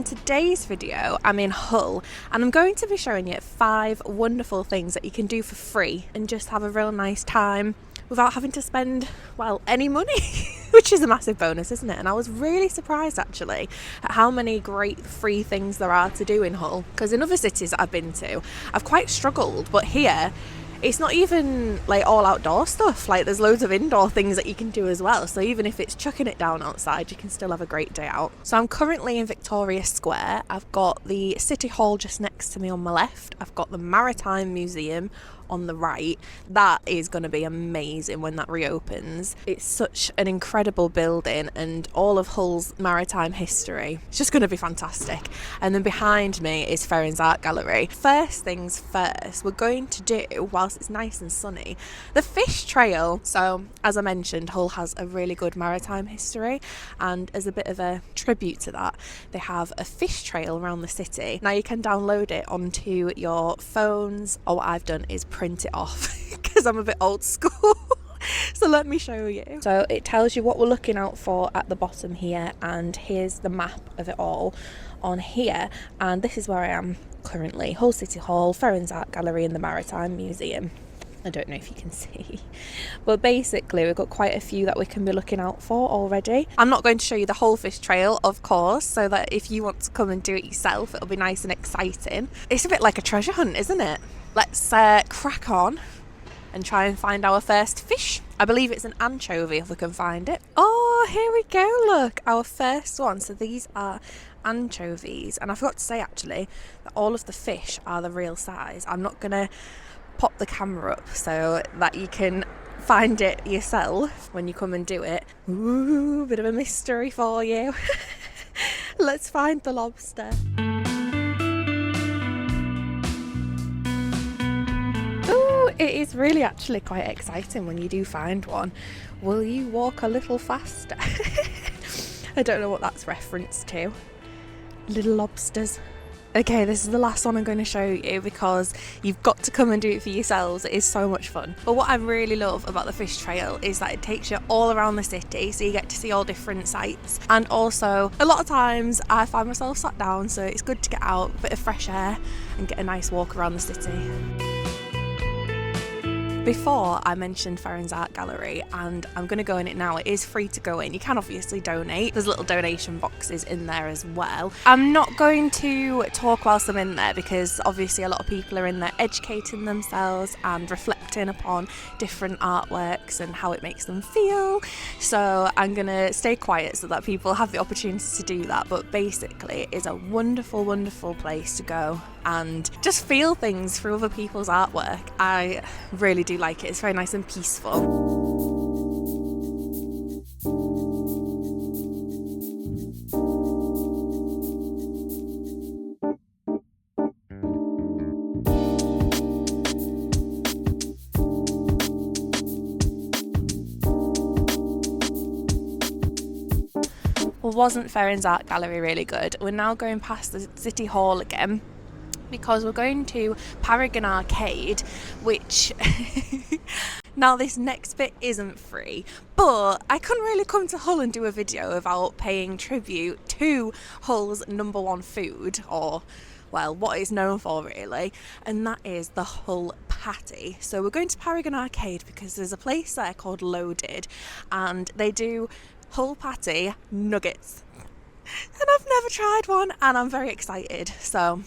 today's video I'm in Hull and I'm going to be showing you 5 wonderful things that you can do for free and just have a real nice time without having to spend, well, any money, which is a massive bonus, isn't it? And I was really surprised actually at how many great free things there are to do in Hull, because in other cities that I've been to I've quite struggled, but here it's not even like all outdoor stuff. Like there's loads of indoor things that you can do as well, so even if it's chucking it down outside you can still have a great day out. So I'm currently in Victoria Square. I've got the City Hall just next to me on my left. I've got the Maritime Museum on the right. That is going to be amazing when that reopens. It's such an incredible building and all of Hull's maritime history. It's just going to be fantastic. And then behind me is Ferrens Art Gallery. First things first, we're going to do, whilst it's nice and sunny, the fish trail. So as I mentioned, Hull has a really good maritime history, and as a bit of a tribute to that, they have a fish trail around the city. Now you can download it onto your phones, or what I've done is print it off because I'm a bit old school. So let me show you. So it tells you what we're looking out for at the bottom here, and here's the map of it all on here, and this is where I am currently: Hull City Hall, Ferrens Art Gallery and the Maritime Museum. I don't know if you can see, but basically we've got quite a few that we can be looking out for already. I'm not going to show you the whole fish trail, of course, so that if you want to come and do it yourself, it'll be nice and exciting. It's a bit like a treasure hunt, isn't it? Let's crack on and try and find our first fish. I believe it's an anchovy if we can find it. Oh, here we go, look, our first one. So these are anchovies, and I forgot to say actually that all of the fish are the real size. I'm not gonna pop the camera up so that you can find it yourself when you come and do it. Ooh, bit of a mystery for you. Let's find the lobster. Ooh, it is really actually quite exciting when you do find one. Will you walk a little faster? I don't know what that's reference to. Little lobsters. Okay, this is the last one I'm going to show you because you've got to come and do it for yourselves. It is so much fun. But what I really love about the fish trail is that it takes you all around the city, so you get to see all different sights. And also, a lot of times I find myself sat down, so it's good to get out, a bit of fresh air and get a nice walk around the city. Before I mentioned Ferrens Art Gallery, and I'm going to go in it now. It is free to go in. You can obviously donate. There's little donation boxes in there as well. I'm not going to talk whilst I'm in there because obviously a lot of people are in there educating themselves and reflecting upon different artworks and how it makes them feel. So I'm going to stay quiet so that people have the opportunity to do that. But basically it is a wonderful, wonderful place to go and just feel things through other people's artwork. I really do like it. It's very nice and peaceful. Well, wasn't Ferrens Art Gallery really good? We're now going past the City Hall again, because we're going to Paragon Arcade, which now this next bit isn't free, but I couldn't really come to Hull and do a video without paying tribute to Hull's #1 food, or well, what it's known for really, and that is the Hull patty. So we're going to Paragon Arcade because there's a place there called Loaded, and they do Hull patty nuggets, and I've never tried one and I'm very excited. So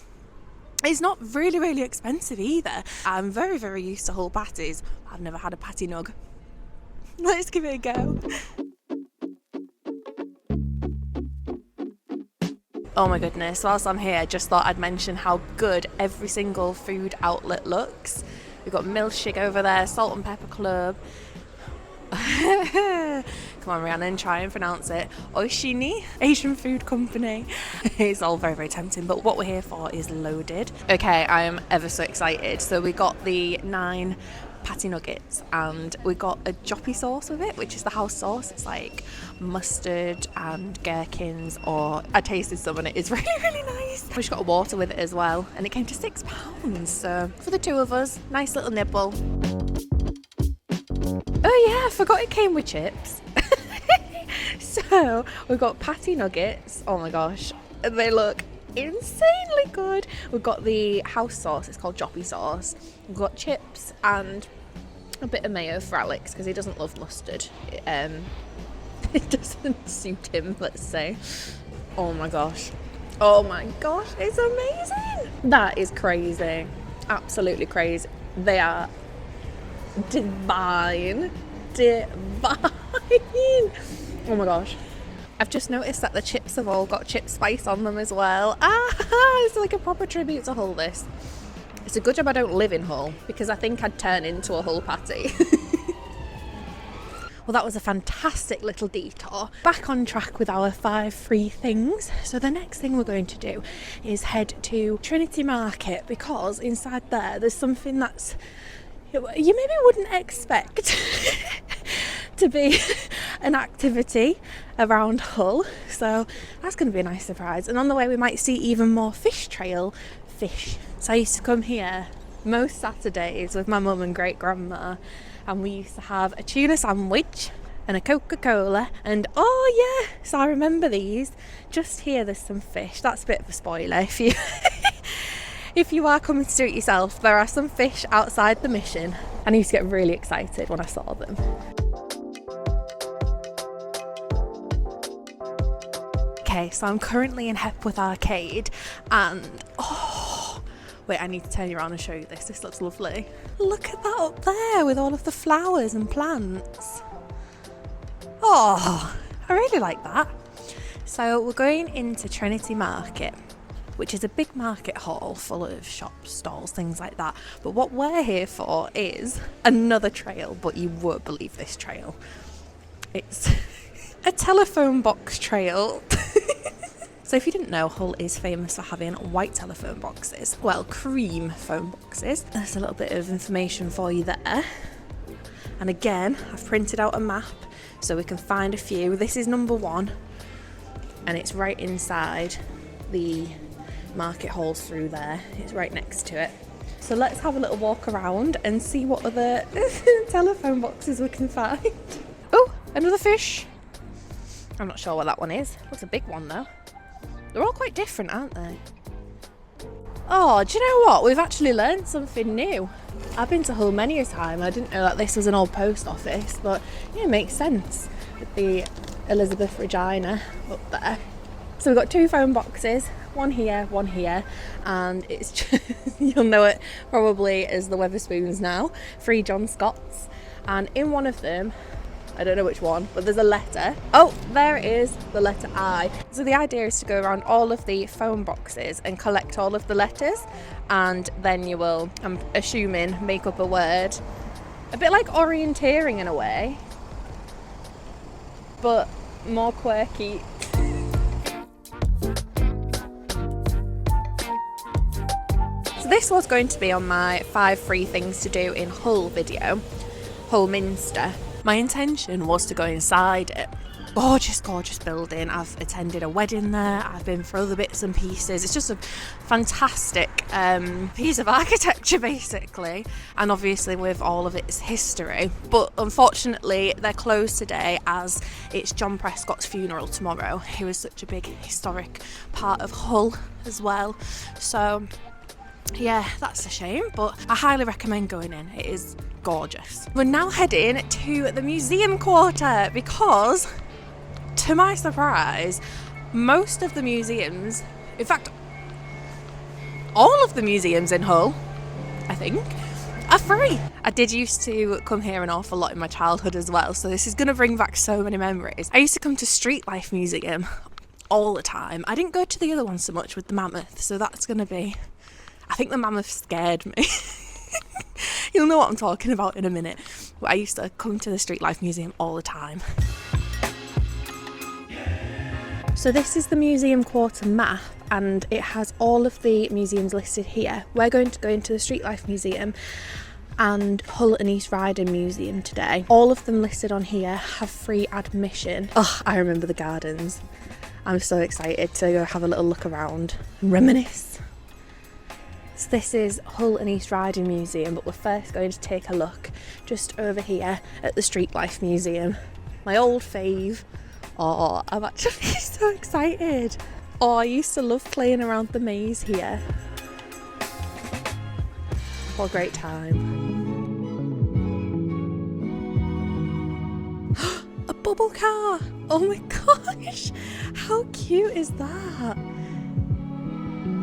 it's not really, really expensive either. I'm very, very used to Hull patties. I've never had a patty nug. Let's give it a go. Oh my goodness, whilst I'm here, I just thought I'd mention how good every single food outlet looks. We've got Milkshake over there, Salt and Pepper Club. Come on, Rhiannon, try and pronounce it. Oishini, Asian Food Company. It's all very, very tempting, but what we're here for is Loaded. Okay, I am ever so excited. So we got the 9 patty nuggets and we got a joppy sauce with it, which is the house sauce. It's like mustard and gherkins, or I tasted some and it is really, really nice. We just got a water with it as well, and it came to £6. So for the 2 of us, nice little nibble. Oh yeah, I forgot it came with chips. So we've got patty nuggets. Oh my gosh, and they look insanely good. We've got the house sauce, it's called Joppy sauce. We've got chips and a bit of mayo for Alex because he doesn't love mustard. It doesn't suit him, let's say. Oh my gosh, it's amazing. That is crazy, absolutely crazy. They are divine. Oh my gosh. I've just noticed that the chips have all got chip spice on them as well. It's like a proper tribute to Hull, this. It's a good job I don't live in Hull, because I think I'd turn into a Hull patty. Well, that was a fantastic little detour. Back on track with our 5 free things. So the next thing we're going to do is head to Trinity Market, because inside there's something that's you maybe wouldn't expect to be an activity around Hull. So that's going to be a nice surprise. And on the way we might see even more fish. So I used to come here most Saturdays with my mum and great grandma, and we used to have a tuna sandwich and a Coca-Cola, and oh yeah, so I remember these. Just here there's some fish. That's a bit of a spoiler if you are coming to do it yourself. There are some fish outside the mission, and I used to get really excited when I saw them. Okay, so I'm currently in Hepworth Arcade, and wait, I need to turn you around and show you this. This looks lovely. Look at that up there with all of the flowers and plants. Oh, I really like that. So we're going into Trinity Market, which is a big market hall full of shops, stalls, things like that. But what we're here for is another trail, but you won't believe this trail. It's a telephone box trail. So if you didn't know, Hull is famous for having white telephone boxes. Well, cream phone boxes. There's a little bit of information for you there. And again, I've printed out a map so we can find a few. This is number 1, and it's right inside the market halls through there. It's right next to it. So let's have a little walk around and see what other telephone boxes we can find. Oh, another fish. I'm not sure what that one is. Looks a big one though. They're all quite different, aren't they? Oh, do you know what? We've actually learned something new. I've been to Hull many a time. I didn't know that this was an old post office, but yeah, it makes sense with the Elizabeth Regina up there. So we've got 2 phone boxes, one here, and it's just, you'll know it probably as the Weatherspoons now, 3 John Scotts, and in one of them, I don't know which one, but there's a letter. Oh, there it is, the letter I. So the idea is to go around all of the phone boxes and collect all of the letters, and then you will, I'm assuming, make up a word. A bit like orienteering in a way, but more quirky. So this was going to be on my 5 free things to do in Hull video, Hull Minster. My intention was to go inside it. Gorgeous, gorgeous building. I've attended a wedding there. I've been for other bits and pieces. It's just a fantastic piece of architecture, basically, and obviously with all of its history. But unfortunately, they're closed today as it's John Prescott's funeral tomorrow. He was such a big historic part of Hull as well. So yeah, that's a shame, but I highly recommend going in. It is gorgeous. We're now heading to the museum quarter because, to my surprise, most of the museums, in fact, all of the museums in Hull, I think, are free. I did used to come here an awful lot in my childhood as well, so this is going to bring back so many memories. I used to come to Street Life Museum all the time. I didn't go to the other one so much with the mammoth, so that's going to be... I think the mammoth scared me. You'll know what I'm talking about in a minute. But I used to come to the Street Life Museum all the time. So this is the museum quarter map, and it has all of the museums listed here. We're going to go into the Street Life Museum and Hull and East Riding Museum today. All of them listed on here have free admission. Oh, I remember the gardens. I'm so excited to go have a little look around and reminisce. So this is Hull and East Riding Museum, but we're first going to take a look just over here at the Street Life Museum. My old fave. Oh, I'm actually so excited. Oh, I used to love playing around the maze here. What a great time. A bubble car! Oh my gosh! How cute is that?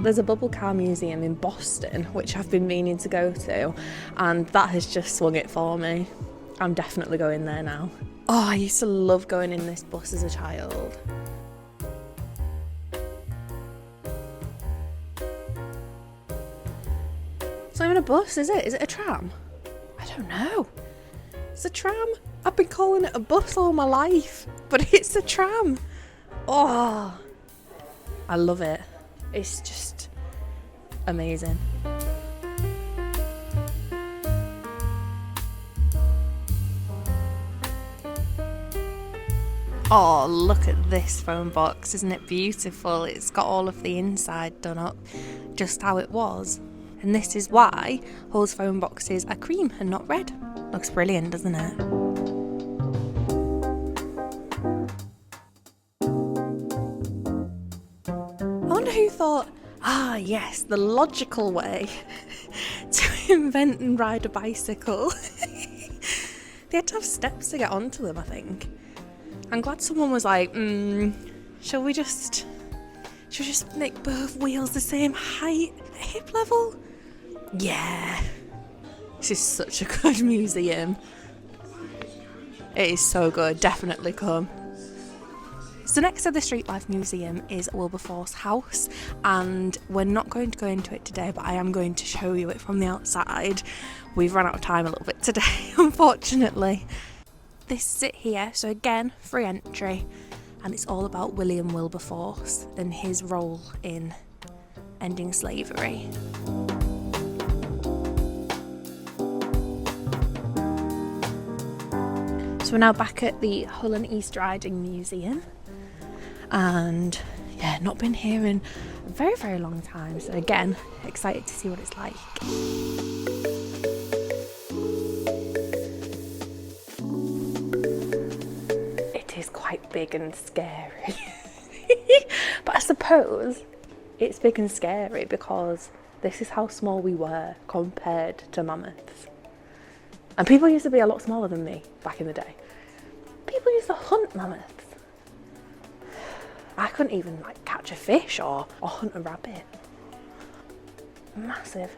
There's a bubble car museum in Boston, which I've been meaning to go to, and that has just swung it for me. I'm definitely going there now. Oh, I used to love going in this bus as a child. It's not even a bus, is it? Is it a tram? I don't know. It's a tram. I've been calling it a bus all my life, but it's a tram. Oh, I love it. It's just amazing. Oh, look at this phone box. Isn't it beautiful? It's got all of the inside done up just how it was. And this is why Hull's phone boxes are cream and not red. Looks brilliant, doesn't it? I wonder who thought, yes, the logical way to invent and ride a bicycle. They had to have steps to get onto them, I think. I'm glad someone was like, should we just make both wheels the same height at hip level? Yeah. This is such a good museum. It is so good. Definitely come. So next to the Street Life Museum is Wilberforce House, and we're not going to go into it today, but I am going to show you it from the outside. We've run out of time a little bit today, unfortunately. This is it here, so again, free entry, and it's all about William Wilberforce and his role in ending slavery. So we're now back at the Hull and East Riding Museum, and yeah, not been here in a very, very long time, so again, excited to see what it's like. It is quite big and scary. But I suppose it's big and scary because this is how small we were compared to mammoths. And people used to be a lot smaller than me back in the day. People used to hunt mammoths. I couldn't even catch a fish or hunt a rabbit. Massive.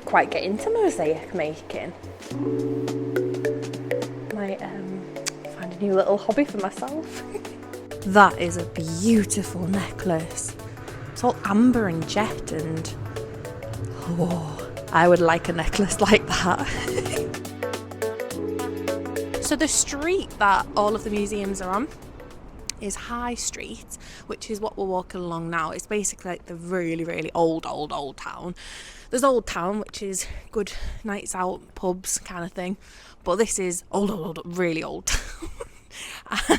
Quite get into mosaic making. Might find a new little hobby for myself. That is a beautiful necklace. It's all amber and jet, and I would like a necklace like that. So the street that all of the museums are on is High Street, which is what we're walking along now. It's basically like the really, really old town. There's Old Town, which is good nights out, pubs kind of thing. But this is old, really old town.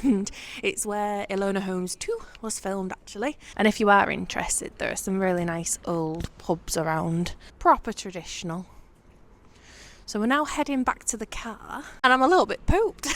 And it's where Ilona Holmes 2 was filmed, actually. And if you are interested, there are some really nice old pubs around. Proper traditional. So we're now heading back to the car, and I'm a little bit pooped.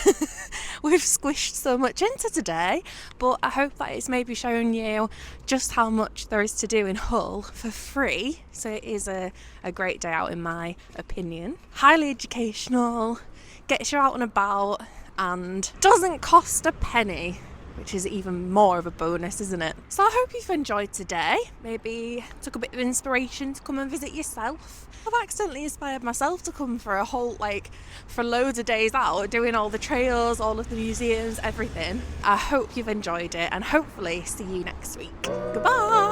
We've squished so much into today, but I hope that it's maybe showing you just how much there is to do in Hull for free. So it is a great day out in my opinion. Highly educational, gets you out and about, and doesn't cost a penny, which is even more of a bonus, isn't it? So I hope you've enjoyed today. Maybe took a bit of inspiration to come and visit yourself. I've accidentally inspired myself to come for a whole, for loads of days out, doing all the trails, all of the museums, everything. I hope you've enjoyed it, and hopefully see you next week. Goodbye!